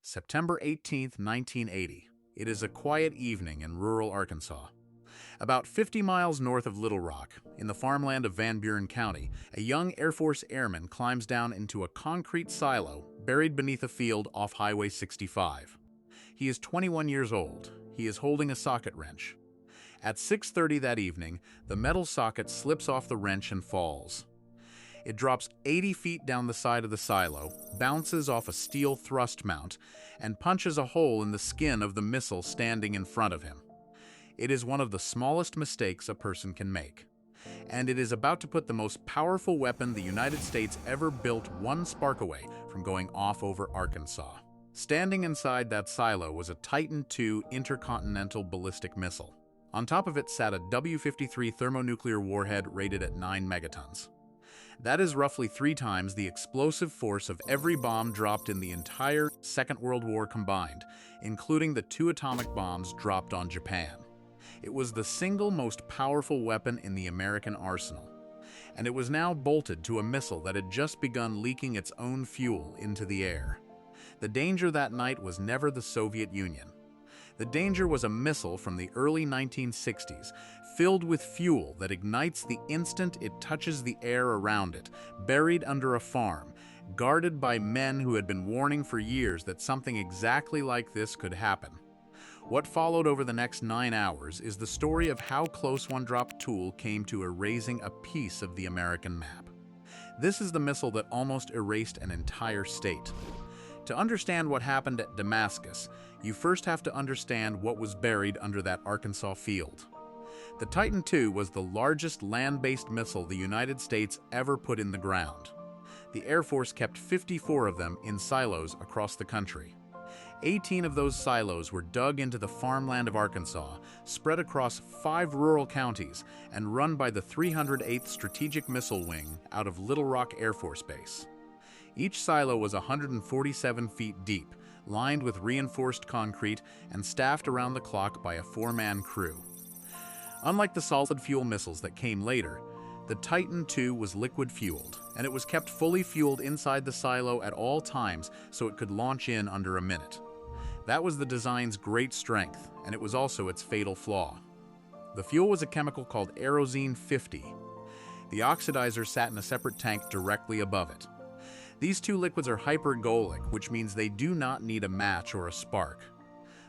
September 18th, 1980. It is a quiet evening in rural Arkansas. About 50 miles north of Little Rock, in the farmland of Van Buren County, a young Air Force airman climbs down into a concrete silo buried beneath a field off Highway 65. He is 21 years old. He is holding a socket wrench. At 6:30 that evening, the metal socket slips off the wrench and falls. It drops 80 feet down the side of the silo, bounces off a steel thrust mount, and punches a hole in the skin of the missile standing in front of him. It is one of the smallest mistakes a person can make. And it is about to put the most powerful weapon the United States ever built one spark away from going off over Arkansas. Standing inside that silo was a Titan II intercontinental ballistic missile. On top of it sat a W-53 thermonuclear warhead rated at 9 megatons. That is roughly 3 times the explosive force of every bomb dropped in the entire Second World War combined, including the 2 atomic bombs dropped on Japan. It was the single most powerful weapon in the American arsenal, and it was now bolted to a missile that had just begun leaking its own fuel into the air. The danger that night was never the Soviet Union. The danger was a missile from the early 1960s, filled with fuel that ignites the instant it touches the air around it, buried under a farm, guarded by men who had been warning for years that something exactly like this could happen. What followed over the next 9 hours is the story of how close one drop tool came to erasing a piece of the American map. This is the missile that almost erased an entire state. To understand what happened at Damascus, you first have to understand what was buried under that Arkansas field. The Titan II was the largest land-based missile the United States ever put in the ground. The Air Force kept 54 of them in silos across the country. 18 of those silos were dug into the farmland of Arkansas, spread across 5 rural counties, and run by the 308th Strategic Missile Wing out of Little Rock Air Force Base. Each silo was 147 feet deep, lined with reinforced concrete, and staffed around the clock by a 4-man crew. Unlike the solid fuel missiles that came later, the Titan II was liquid-fueled, and it was kept fully fueled inside the silo at all times so it could launch in under a minute. That was the design's great strength, and it was also its fatal flaw. The fuel was a chemical called Aerozine 50. The oxidizer sat in a separate tank directly above it. These 2 liquids are hypergolic, which means they do not need a match or a spark.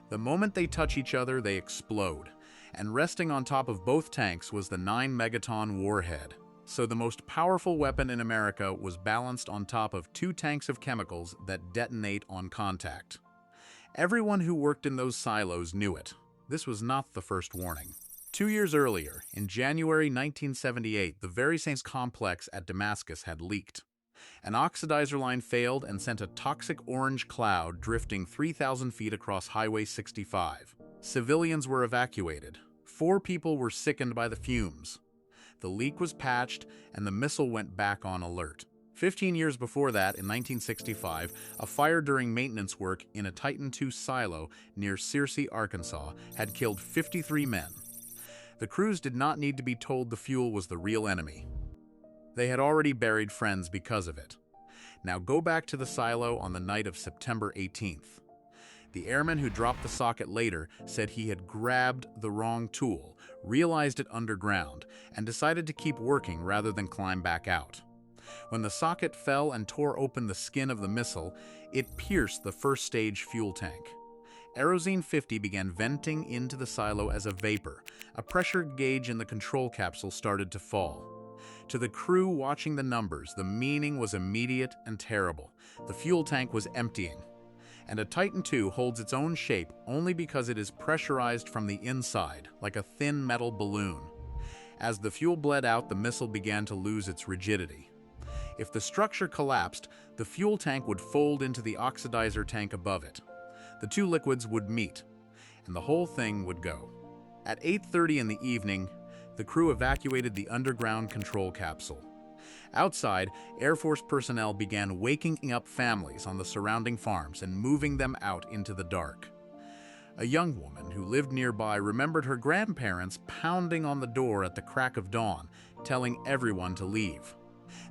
The moment they touch each other, they explode, and resting on top of both tanks was the 9-megaton warhead. So the most powerful weapon in America was balanced on top of 2 tanks of chemicals that detonate on contact. Everyone who worked in those silos knew it. This was not the first warning. 2 years earlier, in January 1978, the very same complex at Damascus had leaked. An oxidizer line failed and sent a toxic orange cloud drifting 3,000 feet across Highway 65. Civilians were evacuated. 4 people were sickened by the fumes. The leak was patched, and the missile went back on alert. 15 years before that, in 1965, a fire during maintenance work in a Titan II silo near Searcy, Arkansas, had killed 53 men. The crews did not need to be told the fuel was the real enemy. They had already buried friends because of it. Now go back to the silo on the night of September 18th. The airman who dropped the socket later said he had grabbed the wrong tool, realized it underground, and decided to keep working rather than climb back out. When the socket fell and tore open the skin of the missile, it pierced the first stage fuel tank. Aerozine 50 began venting into the silo as a vapor. A pressure gauge in the control capsule started to fall. To the crew watching the numbers, the meaning was immediate and terrible. The fuel tank was emptying. And a Titan II holds its own shape only because it is pressurized from the inside, like a thin metal balloon. As the fuel bled out, the missile began to lose its rigidity. If the structure collapsed, the fuel tank would fold into the oxidizer tank above it. The 2 liquids would meet, and the whole thing would go. At 8:30 in the evening, the crew evacuated the underground control capsule. Outside, Air Force personnel began waking up families on the surrounding farms and moving them out into the dark. A young woman who lived nearby remembered her grandparents pounding on the door at the crack of dawn, telling everyone to leave.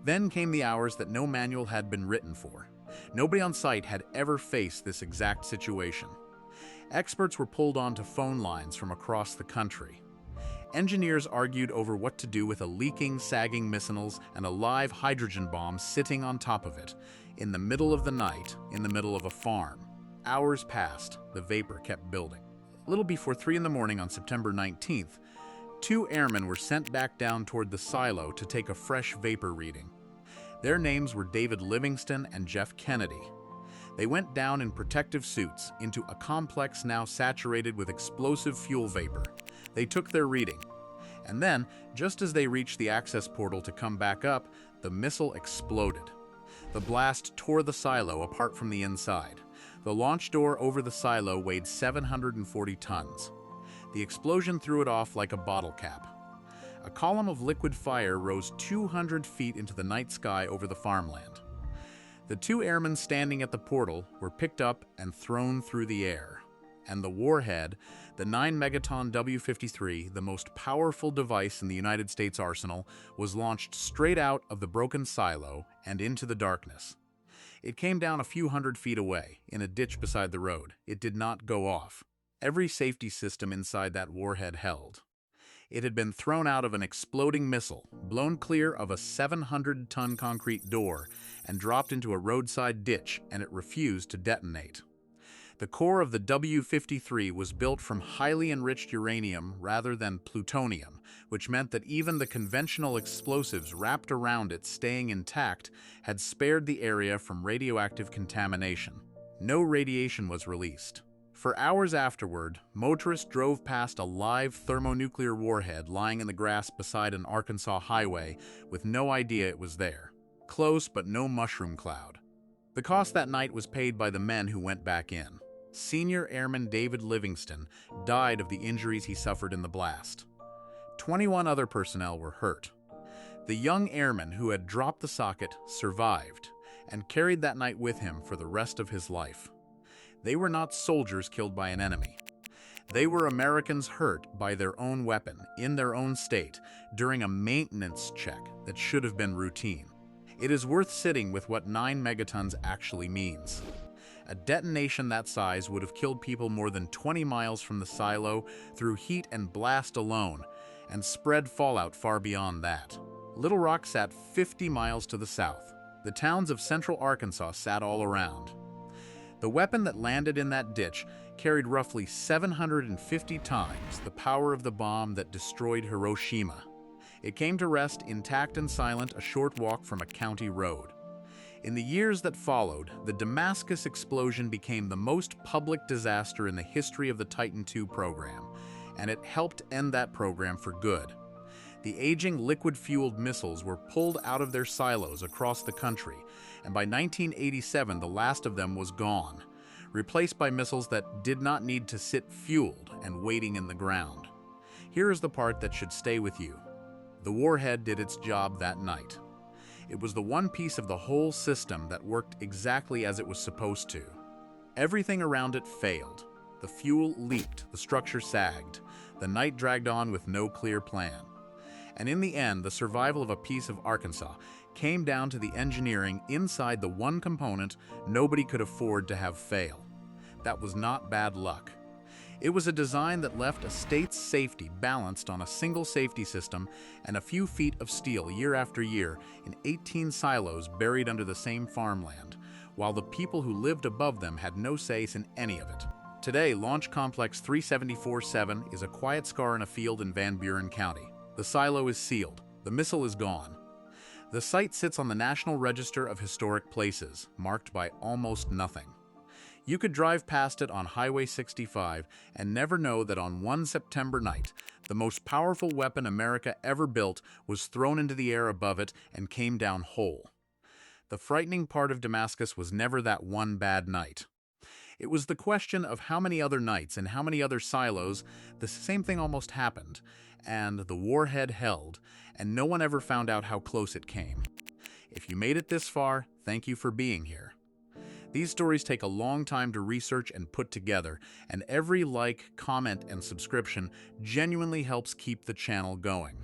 Then came the hours that no manual had been written for. Nobody on site had ever faced this exact situation. Experts were pulled onto phone lines from across the country. Engineers argued over what to do with a leaking, sagging missiles and a live hydrogen bomb sitting on top of it, in the middle of the night, in the middle of a farm. Hours passed, the vapor kept building. A little before 3 in the morning on September 19th, 2 airmen were sent back down toward the silo to take a fresh vapor reading. Their names were David Livingston and Jeff Kennedy. They went down in protective suits into a complex now saturated with explosive fuel vapor. They took their reading. And then, just as they reached the access portal to come back up, the missile exploded. The blast tore the silo apart from the inside. The launch door over the silo weighed 740 tons. The explosion threw it off like a bottle cap. A column of liquid fire rose 200 feet into the night sky over the farmland. The 2 airmen standing at the portal were picked up and thrown through the air. And the warhead, the 9-megaton W-53, the most powerful device in the United States arsenal, was launched straight out of the broken silo and into the darkness. It came down a few hundred feet away, in a ditch beside the road. It did not go off. Every safety system inside that warhead held. It had been thrown out of an exploding missile, blown clear of a 700-ton concrete door, and dropped into a roadside ditch, and it refused to detonate. The core of the W-53 was built from highly enriched uranium rather than plutonium, which meant that even the conventional explosives wrapped around it staying intact had spared the area from radioactive contamination. No radiation was released. For hours afterward, motorists drove past a live thermonuclear warhead lying in the grass beside an Arkansas highway with no idea it was there. Close, but no mushroom cloud. The cost that night was paid by the men who went back in. Senior Airman David Livingston died of the injuries he suffered in the blast. 21 other personnel were hurt. The young airman who had dropped the socket survived and carried that night with him for the rest of his life. They were not soldiers killed by an enemy. They were Americans hurt by their own weapon in their own state during a maintenance check that should have been routine. It is worth sitting with what 9 megatons actually means. A detonation that size would have killed people more than 20 miles from the silo through heat and blast alone, and spread fallout far beyond that. Little Rock sat 50 miles to the south. The towns of central Arkansas sat all around. The weapon that landed in that ditch carried roughly 750 times the power of the bomb that destroyed Hiroshima. It came to rest intact and silent a short walk from a county road. In the years that followed, the Damascus explosion became the most public disaster in the history of the Titan II program, and it helped end that program for good. The aging liquid-fueled missiles were pulled out of their silos across the country, and by 1987 the last of them was gone, replaced by missiles that did not need to sit fueled and waiting in the ground. Here is the part that should stay with you. The warhead did its job that night. It was the one piece of the whole system that worked exactly as it was supposed to. Everything around it failed. The fuel leaked, the structure sagged, the night dragged on with no clear plan. And in the end, the survival of a piece of Arkansas came down to the engineering inside the one component nobody could afford to have fail. That was not bad luck. It was a design that left a state's safety balanced on a single safety system and a few feet of steel year after year in 18 silos buried under the same farmland, while the people who lived above them had no say in any of it. Today, Launch Complex 374-7 is a quiet scar in a field in Van Buren County. The silo is sealed. The missile is gone. The site sits on the National Register of Historic Places, marked by almost nothing. You could drive past it on Highway 65 and never know that on one September night, the most powerful weapon America ever built was thrown into the air above it and came down whole. The frightening part of Damascus was never that one bad night. It was the question of how many other nights and how many other silos the same thing almost happened, and the warhead held, and no one ever found out how close it came. If you made it this far, thank you for being here. These stories take a long time to research and put together, and every like, comment, and subscription genuinely helps keep the channel going.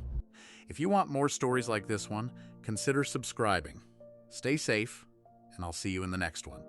If you want more stories like this one, consider subscribing. Stay safe, and I'll see you in the next one.